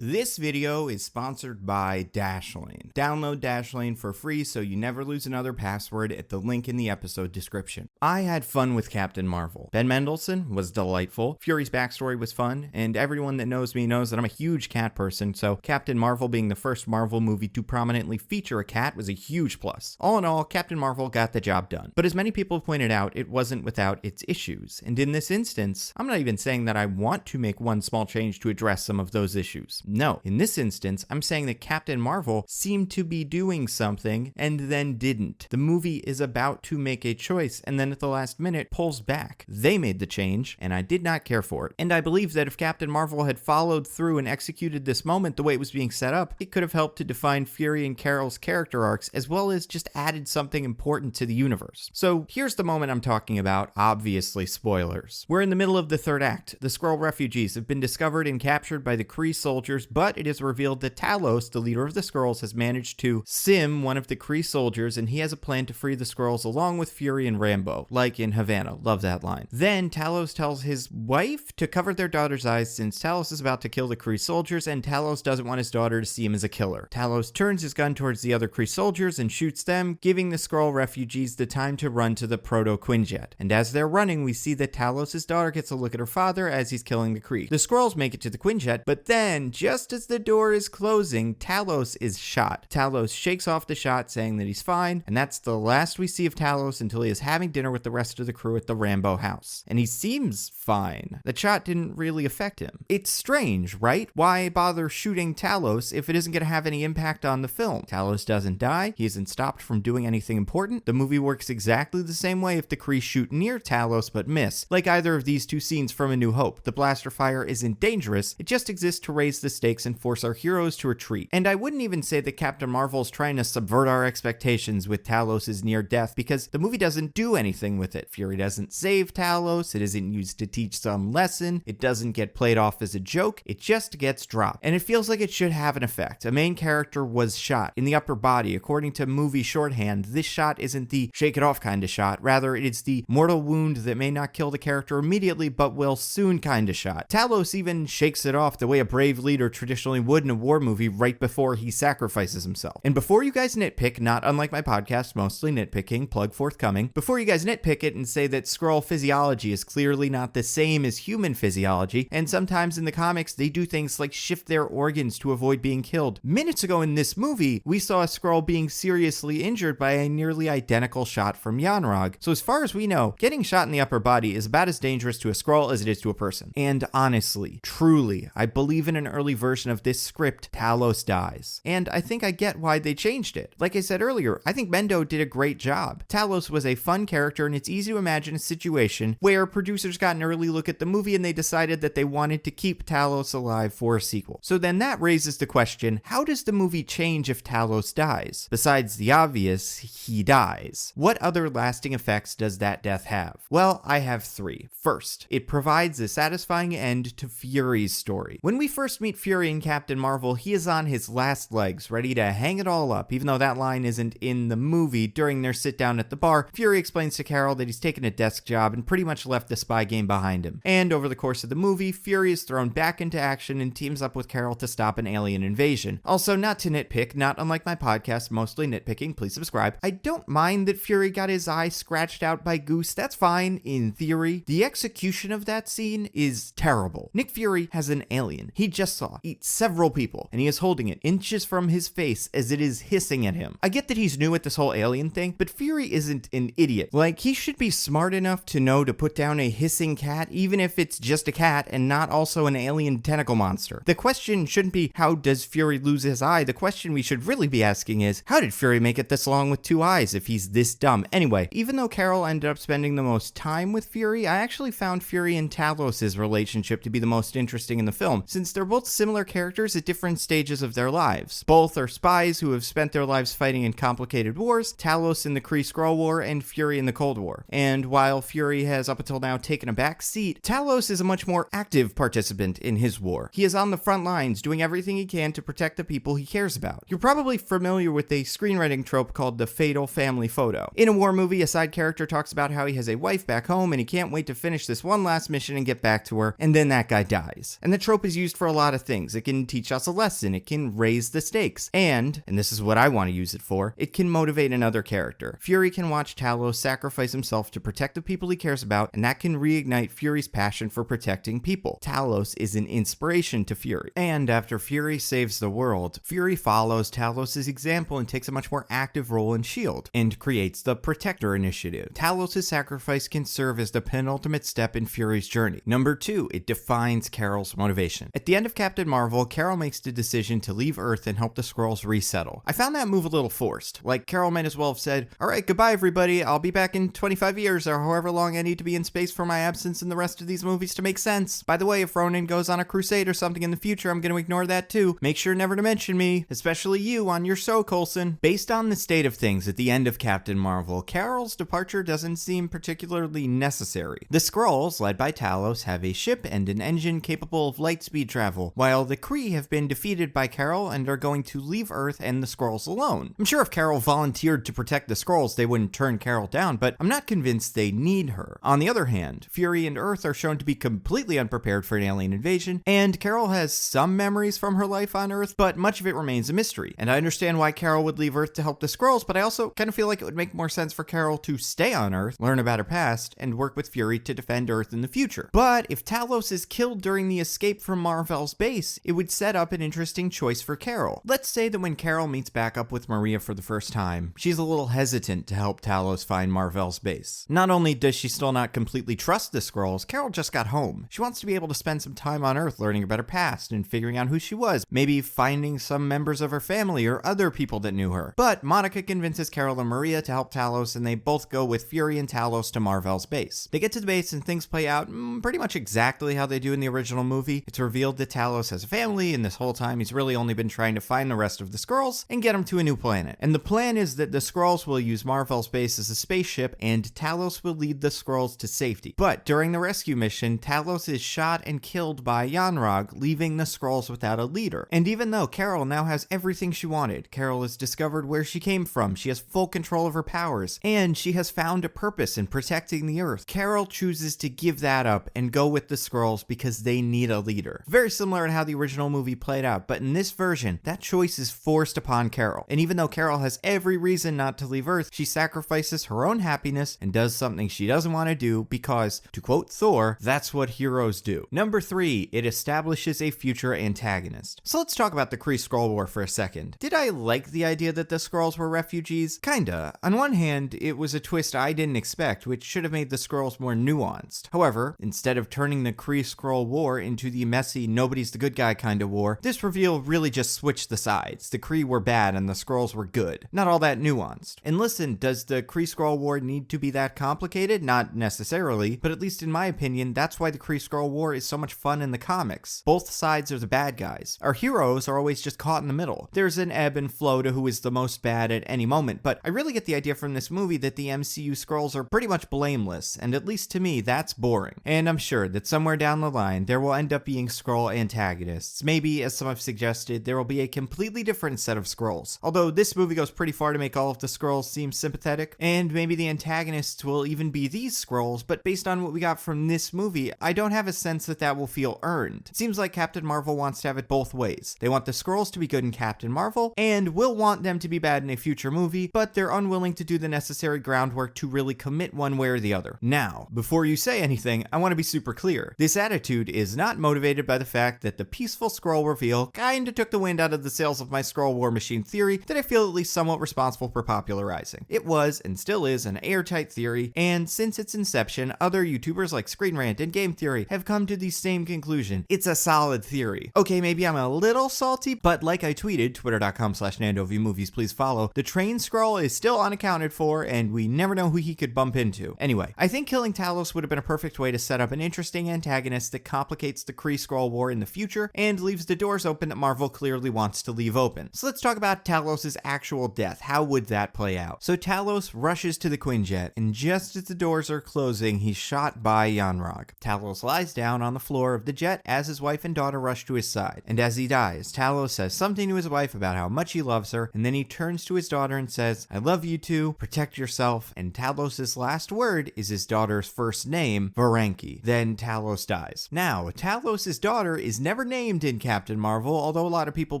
This video is sponsored by Dashlane. Download Dashlane for free so you never lose another password at the link in the episode description. I had fun with Captain Marvel. Ben Mendelsohn was delightful, Fury's backstory was fun, and everyone that knows me knows that I'm a huge cat person, so Captain Marvel being the first Marvel movie to prominently feature a cat was a huge plus. All in all, Captain Marvel got the job done. But as many people have pointed out, it wasn't without its issues. And in this instance, I'm not even saying that I want to make one small change to address some of those issues. No, in this instance, I'm saying that Captain Marvel seemed to be doing something and then didn't. The movie is about to make a choice and then at the last minute pulls back. They made the change and I did not care for it. And I believe that if Captain Marvel had followed through and executed this moment the way it was being set up, it could have helped to define Fury and Carol's character arcs as well as just added something important to the universe. So here's the moment I'm talking about, obviously spoilers. We're in the middle of the third act. The Skrull refugees have been discovered and captured by the Kree soldiers, but it is revealed that Talos, the leader of the Skrulls, has managed to sim one of the Kree soldiers, and he has a plan to free the Skrulls along with Fury and Rambo, like in Havana. Love that line. Then Talos tells his wife to cover their daughter's eyes since Talos is about to kill the Kree soldiers, and Talos doesn't want his daughter to see him as a killer. Talos turns his gun towards the other Kree soldiers and shoots them, giving the Skrull refugees the time to run to the Proto-Quinjet. And as they're running, we see that Talos' daughter gets a look at her father as he's killing the Kree. The Skrulls make it to the Quinjet, but then, just as the door is closing, Talos is shot. Talos shakes off the shot, saying that he's fine, and that's the last we see of Talos until he is having dinner with the rest of the crew at the Rambo house. And he seems fine. The shot didn't really affect him. It's strange, right? Why bother shooting Talos if it isn't going to have any impact on the film? Talos doesn't die. He isn't stopped from doing anything important. The movie works exactly the same way if the Kree shoot near Talos but miss. Like either of these two scenes from A New Hope, the blaster fire isn't dangerous. It just exists to raise the stakes and force our heroes to retreat. And I wouldn't even say that Captain Marvel's trying to subvert our expectations with Talos' near death, because the movie doesn't do anything with it. Fury doesn't save Talos, it isn't used to teach some lesson, it doesn't get played off as a joke, it just gets dropped. And it feels like it should have an effect. A main character was shot in the upper body. According to movie shorthand, this shot isn't the shake it off kind of shot, rather it is the mortal wound that may not kill the character immediately but will soon kind of shot. Talos even shakes it off the way a brave leader traditionally would in a war movie right before he sacrifices himself. And before you guys nitpick, not unlike my podcast, Mostly Nitpicking, plug forthcoming, before you guys nitpick it and say that Skrull physiology is clearly not the same as human physiology, and sometimes in the comics they do things like shift their organs to avoid being killed. Minutes ago in this movie, we saw a Skrull being seriously injured by a nearly identical shot from Yanrog. So as far as we know, getting shot in the upper body is about as dangerous to a Skrull as it is to a person. And honestly, truly, I believe in an early version of this script, Talos dies. And I think I get why they changed it. Like I said earlier, I think Mendo did a great job. Talos was a fun character, and it's easy to imagine a situation where producers got an early look at the movie and they decided that they wanted to keep Talos alive for a sequel. So then that raises the question, how does the movie change if Talos dies? Besides the obvious, he dies. What other lasting effects does that death have? Well, I have three. First, it provides a satisfying end to Fury's story. When we first meet Fury in Captain Marvel, he is on his last legs, ready to hang it all up. Even though that line isn't in the movie, during their sit down at the bar, Fury explains to Carol that he's taken a desk job and pretty much left the spy game behind him. And over the course of the movie, Fury is thrown back into action and teams up with Carol to stop an alien invasion. Also, not to nitpick, not unlike my podcast, Mostly Nitpicking, please subscribe, I don't mind that Fury got his eye scratched out by Goose. That's fine, in theory. The execution of that scene is terrible. Nick Fury has an alien he just saw eat several people, and he is holding it inches from his face as it is hissing at him. I get that he's new at this whole alien thing, but Fury isn't an idiot. Like, he should be smart enough to know to put down a hissing cat, even if it's just a cat and not also an alien tentacle monster. The question shouldn't be, how does Fury lose his eye? The question we should really be asking is, how did Fury make it this long with two eyes if he's this dumb? Anyway, even though Carol ended up spending the most time with Fury, I actually found Fury and Talos' relationship to be the most interesting in the film, since they're both similar characters at different stages of their lives. Both are spies who have spent their lives fighting in complicated wars, Talos in the Kree-Skrull War and Fury in the Cold War. And while Fury has up until now taken a back seat, Talos is a much more active participant in his war. He is on the front lines doing everything he can to protect the people he cares about. You're probably familiar with a screenwriting trope called the fatal family photo. In a war movie, a side character talks about how he has a wife back home and he can't wait to finish this one last mission and get back to her, and then that guy dies. And the trope is used for a lot of things. It can teach us a lesson, it can raise the stakes, and this is what I want to use it for, it can motivate another character. Fury can watch Talos sacrifice himself to protect the people he cares about, and that can reignite Fury's passion for protecting people. Talos is an inspiration to Fury. And after Fury saves the world, Fury follows Talos' example and takes a much more active role in S.H.I.E.L.D. and creates the Protector Initiative. Talos' sacrifice can serve as the penultimate step in Fury's journey. Number 2, it defines Carol's motivation. At the end of Captain Marvel, Carol makes the decision to leave Earth and help the Skrulls resettle. I found that move a little forced. Like, Carol might as well have said, "Alright, goodbye everybody, I'll be back in 25 years or however long I need to be in space for my absence in the rest of these movies to make sense. By the way, if Ronan goes on a crusade or something in the future, I'm going to ignore that too. Make sure never to mention me, especially you on your show, Coulson." Based on the state of things at the end of Captain Marvel, Carol's departure doesn't seem particularly necessary. The Skrulls, led by Talos, have a ship and an engine capable of light speed travel, while the Kree have been defeated by Carol and are going to leave Earth and the Skrulls alone. I'm sure if Carol volunteered to protect the Skrulls, they wouldn't turn Carol down, but I'm not convinced they need her. On the other hand, Fury and Earth are shown to be completely unprepared for an alien invasion, and Carol has some memories from her life on Earth, but much of it remains a mystery. And I understand why Carol would leave Earth to help the Skrulls, but I also kind of feel like it would make more sense for Carol to stay on Earth, learn about her past, and work with Fury to defend Earth in the future. But if Talos is killed during the escape from Mar-Vell's base, it would set up an interesting choice for Carol. Let's say that when Carol meets back up with Maria for the first time, she's a little hesitant to help Talos find Mar-Vell's base. Not only does she still not completely trust the Skrulls, Carol just got home. She wants to be able to spend some time on Earth learning about her past and figuring out who she was, maybe finding some members of her family or other people that knew her. But Monica convinces Carol and Maria to help Talos, and they both go with Fury and Talos to Mar-Vell's base. They get to the base and things play out pretty much exactly how they do in the original movie. It's revealed that Talos has a family, and this whole time he's really only been trying to find the rest of the Skrulls and get them to a new planet. And the plan is that the Skrulls will use Mar-Vell's base as a spaceship, and Talos will lead the Skrulls to safety. But during the rescue mission, Talos is shot and killed by Yanrog, leaving the Skrulls without a leader. And even though Carol now has everything she wanted, Carol has discovered where she came from, she has full control of her powers, and she has found a purpose in protecting the Earth, Carol chooses to give that up and go with the Skrulls because they need a leader. Very similar to how the original movie played out, but in this version, that choice is forced upon Carol. And even though Carol has every reason not to leave Earth, she sacrifices her own happiness and does something she doesn't want to do because, to quote Thor, that's what heroes do. Number 3, it establishes a future antagonist. So let's talk about the Kree-Skrull War for a second. Did I like the idea that the Skrulls were refugees? Kinda. On one hand, it was a twist I didn't expect, which should have made the Skrulls more nuanced. However, instead of turning the Kree-Skrull War into the messy, nobody's the good guy kind of war, this reveal really just switched the sides. The Kree were bad and the Skrulls were good. Not all that nuanced. And listen, does the Kree-Skrull War need to be that complicated? Not necessarily, but at least in my opinion, that's why the Kree-Skrull War is so much fun in the comics. Both sides are the bad guys. Our heroes are always just caught in the middle. There's an ebb and flow to who is the most bad at any moment, but I really get the idea from this movie that the MCU Skrulls are pretty much blameless, and at least to me, that's boring. And I'm sure that somewhere down the line, there will end up being Skrull antagonists. Maybe, as some have suggested, there will be a completely different set of Skrulls. Although this movie goes pretty far to make all of the Skrulls seem sympathetic, and maybe the antagonists will even be these Skrulls, but based on what we got from this movie, I don't have a sense that that will feel earned. It seems like Captain Marvel wants to have it both ways. They want the Skrulls to be good in Captain Marvel, and will want them to be bad in a future movie, but they're unwilling to do the necessary groundwork to really commit one way or the other. Now, before you say anything, I want to be super clear. This attitude is not motivated by the fact that the peaceful Skrull reveal kinda took the wind out of the sails of my Skrull War Machine theory that I feel at least somewhat responsible for popularizing. It was, and still is, an airtight theory, and since its inception, other YouTubers like Screen Rant and Game Theory have come to the same conclusion. It's a solid theory. Okay, maybe I'm a little salty, but like I tweeted, twitter.com/NandoVMovies, please follow, the train Skrull is still unaccounted for, and we never know who he could bump into. Anyway, I think killing Talos would have been a perfect way to set up an interesting antagonist that complicates the Kree-Skrull War in the future, and leaves the doors open that Marvel clearly wants to leave open. So let's talk about Talos' actual death. How would that play out? So Talos rushes to the Quinjet, and just as the doors are closing, he's shot by Yanrog. Talos lies down on the floor of the jet as his wife and daughter rush to his side. And as he dies, Talos says something to his wife about how much he loves her, and then he turns to his daughter and says, "I love you too, protect yourself," and Talos' last word is his daughter's first name, Varanki. Then Talos dies. Now, Talos' daughter is never never named in Captain Marvel, although a lot of people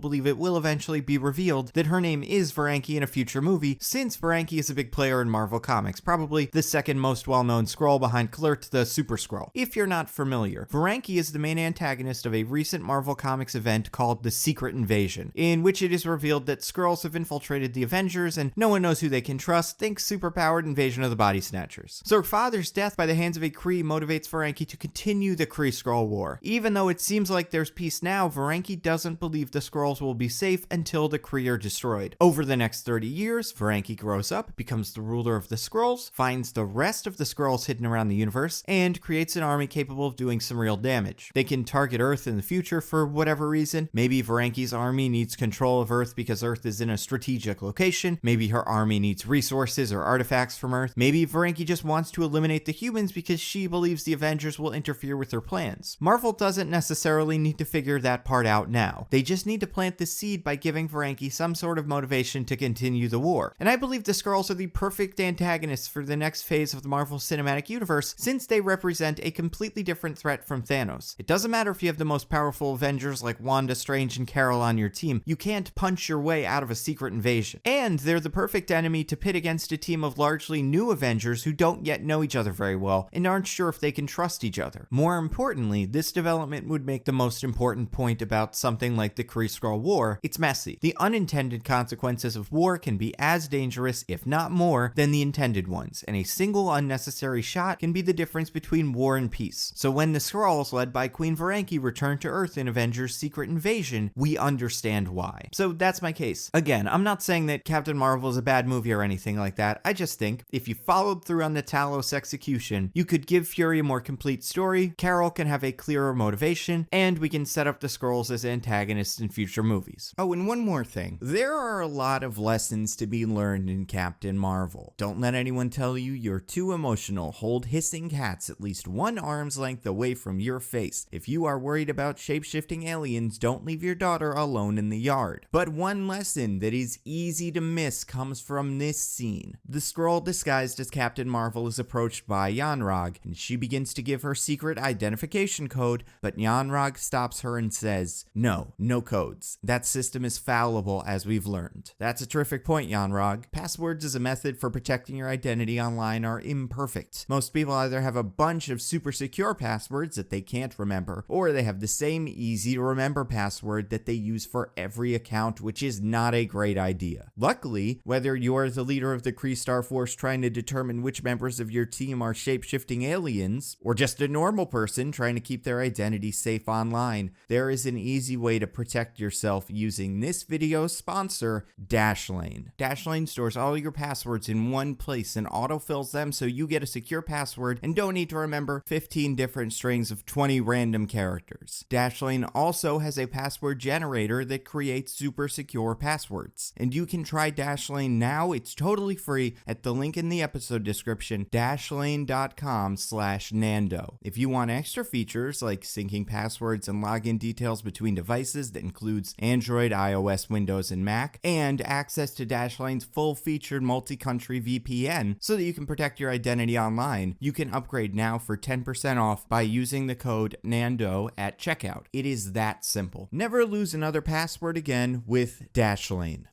believe it will eventually be revealed that her name is Varanki in a future movie, since Varanki is a big player in Marvel Comics, probably the second most well-known Skrull behind Kl'rt the Super Skrull. If you're not familiar, Varanki is the main antagonist of a recent Marvel Comics event called The Secret Invasion, in which it is revealed that Skrulls have infiltrated the Avengers and no one knows who they can trust. Think superpowered invasion of the Body Snatchers. So her father's death by the hands of a Kree motivates Varanki to continue the Kree-Skrull war. Even though it seems like there's peace now, Varanki doesn't believe the Skrulls will be safe until the Kree are destroyed. Over the next 30 years, Varanki grows up, becomes the ruler of the Skrulls, finds the rest of the Skrulls hidden around the universe, and creates an army capable of doing some real damage. They can target Earth in the future for whatever reason. Maybe Varanki's army needs control of Earth because Earth is in a strategic location. Maybe her army needs resources or artifacts from Earth. Maybe Varanki just wants to eliminate the humans because she believes the Avengers will interfere with her plans. Marvel doesn't necessarily need to figure that part out now. They just need to plant the seed by giving Varanki some sort of motivation to continue the war. And I believe the Skrulls are the perfect antagonists for the next phase of the Marvel Cinematic Universe, since they represent a completely different threat from Thanos. It doesn't matter if you have the most powerful Avengers like Wanda, Strange, and Carol on your team. You can't punch your way out of a secret invasion. And they're the perfect enemy to pit against a team of largely new Avengers who don't yet know each other very well and aren't sure if they can trust each other. More importantly, this development would make the most important point about something like the Kree-Skrull War. It's messy. The unintended consequences of war can be as dangerous, if not more, than the intended ones, and a single unnecessary shot can be the difference between war and peace. So when the Skrulls, led by Queen Varanki, return to Earth in Avengers Secret Invasion, we understand why. So that's my case. Again, I'm not saying that Captain Marvel is a bad movie or anything like that. I just think if you followed through on the Talos execution, you could give Fury a more complete story, Carol can have a clearer motivation, and we can set up the Skrulls as antagonists in future movies. Oh, and one more thing. There are a lot of lessons to be learned in Captain Marvel. Don't let anyone tell you you're too emotional. Hold hissing cats at least one arm's length away from your face. If you are worried about shape-shifting aliens, don't leave your daughter alone in the yard. But one lesson that is easy to miss comes from this scene. The Skrull disguised as Captain Marvel is approached by Yanrog, and she begins to give her secret identification code, but Yanrog stops her and says, no codes. That system is fallible, as we've learned. That's a terrific point, Yanrog. Passwords as a method for protecting your identity online are imperfect. Most people either have a bunch of super secure passwords that they can't remember, or they have the same easy to remember password that they use for every account, which is not a great idea. Luckily, whether you're the leader of the Kree Star Force trying to determine which members of your team are shape-shifting aliens, or just a normal person trying to keep their identity safe online, there is an easy way to protect yourself using this video's sponsor, Dashlane. Dashlane stores all your passwords in one place and autofills them so you get a secure password and don't need to remember 15 different strings of 20 random characters. Dashlane also has a password generator that creates super secure passwords. And you can try Dashlane now. It's totally free at the link in the episode description, dashlane.com/Nando. If you want extra features like syncing passwords and login details between devices that includes Android, iOS, Windows, and Mac, and access to Dashlane's full-featured multi-country VPN so that you can protect your identity online, you can upgrade now for 10% off by using the code NANDO at checkout. It is that simple. Never lose another password again with Dashlane.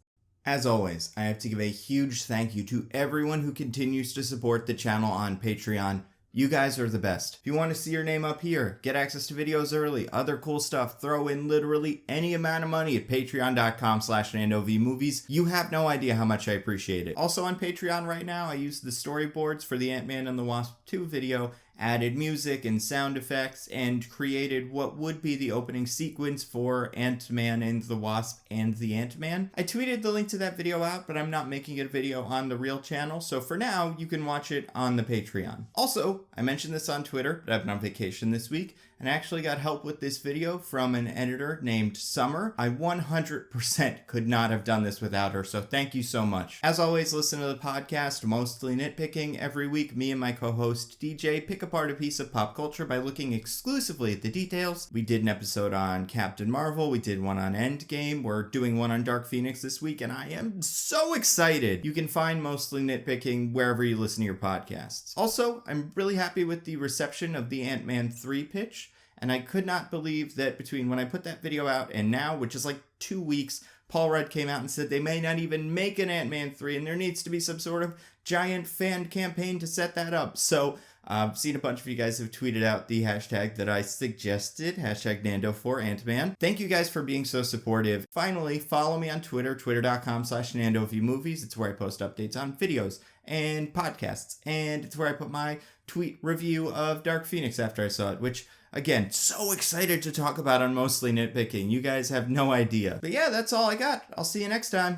As always, I have to give a huge thank you to everyone who continues to support the channel on Patreon. You guys are the best. If you want to see your name up here, get access to videos early, other cool stuff, throw in literally any amount of money at patreon.com/NandoVMovies. You have no idea how much I appreciate it. Also on Patreon right now, I use the storyboards for the Ant-Man and the Wasp 2 video, added music and sound effects, and created what would be the opening sequence for Ant-Man and the Wasp and the Ant-Man. I tweeted the link to that video out, but I'm not making a video on the real channel, so for now, you can watch it on the Patreon. Also, I mentioned this on Twitter, but I've been on vacation this week, and I actually got help with this video from an editor named Summer. I 100% could not have done this without her, so thank you so much. As always, listen to the podcast, Mostly Nitpicking. Every week, me and my co-host DJ pick apart a piece of pop culture by looking exclusively at the details. We did an episode on Captain Marvel, we did one on Endgame, we're doing one on Dark Phoenix this week, and I am so excited! You can find Mostly Nitpicking wherever you listen to your podcasts. Also, I'm really happy with the reception of the Ant-Man 3 pitch. And I could not believe that between when I put that video out and now, which is like 2 weeks, Paul Rudd came out and said they may not even make an Ant-Man 3 and there needs to be some sort of giant fan campaign to set that up. So I've seen a bunch of you guys have tweeted out the hashtag that I suggested, hashtag Nando4Antman. Thank you guys for being so supportive. Finally, follow me on Twitter, twitter.com/NandoViewMovies. It's where I post updates on videos and podcasts. And it's where I put my tweet review of Dark Phoenix after I saw it, which, again, so excited to talk about on Mostly Nitpicking. You guys have no idea. But yeah, that's all I got. I'll see you next time.